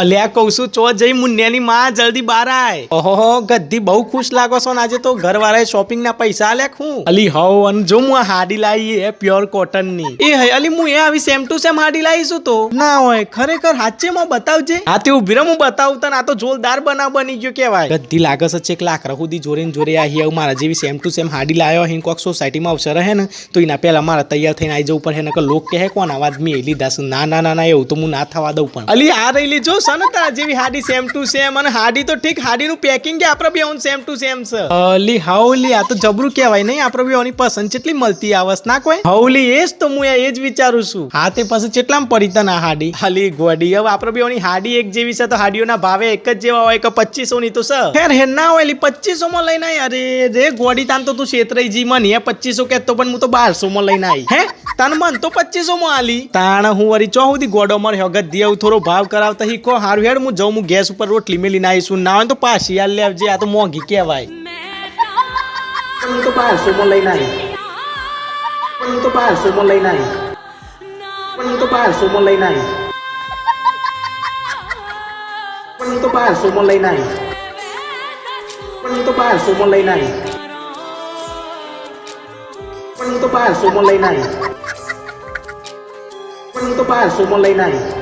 અલ્યા કહું છું ચો જઈ મુન્યાની માં જલ્દી બહાર આય. ઓહો ગદ્દી બહુ ખુશ લાગો છો ને આજે તો ઘરવાળાએ શોપિંગ ના પૈસા આલ્યા હું અલી હવ અને જો હું હાડી લાવી એ પ્યોર કોટન ની એ હે અલી હું એ આવી સેમ ટુ સેમ હાડી લાવીશું તો ના હોય ખરેખર હાચે માં બતાવજે. હા તે ઉભી રહે હું બતાવું તને. આ તો જોરદાર બનાવ બની ગયો કેવાય. ગદ્દી લાગે છે ચેક લાકડા સુધી જોરે ને જોરે આહી આવ મારા જેવી સેમ ટુ સેમ હાડી લાવ્યો હે કોક સોસાયટીમાં અવસર હે ને તો એના પહેલા મારા તૈયાર થઈને આવી જવું પડે ને કે લોક કહે કોણ આવાજ મેં લીધા છે. ના ના ના ના એવું તો હું ના થવા દઉં પણ અલી આ રહી જો સને તારા જેવી હાડી સેમ ટુ સેમ અને હાડી તો ઠીક હાડીનું પેકિંગ કે આપણે બે ઓન સેમ ટુ સેમ છે. અલી હાઉલી આ તો જબરું કહેવાય નહીં આપણે બે ઓની પસંદ કેટલી મળતી આવસ ના કોઈ હાઉલી એ જ તો હું એ જ વિચારું છું. હા તે પછી કેટલામાં પડી તને આ હાડી હાલી ગોડી હવે આપણે બે ઓની હાડી એક જેવી છે તો હાડીઓના ભાવે એક જ જેવા હોય કે 2500 ની તો છે ખેર હે ના હોય 2500 માં લઈને આવી. અરે રે ગોડી તાન તો તું છેતરાઈ જી મને 2500 કહેતો પણ હું તો 1200 માં લઈને આવી હે તાન મન તો 2500 માં આલી તાણ હું વરી ચો સુધી ગોડો મર હગત દેવ થોડો ભાવ કરાવતા હીકો હારું હેડ હું જાઉં હું ગેસ ઉપર રોટલી મેલી નાઈશું ના હોય તો પાછી હાલ લેવજે આ તો મોંઘી કહેવાય. હું તો 1200 માં લઈને આવી. હું તો 1200 માં લઈને આવી. હું તો 1200 માં લઈને આવી. હું તો 1200 માં લઈને આવી. હું તો 1200 માં લઈને આવી. હું તો 1200 માં લઈને આવી. હું તો 1200 માં લઈને આવી.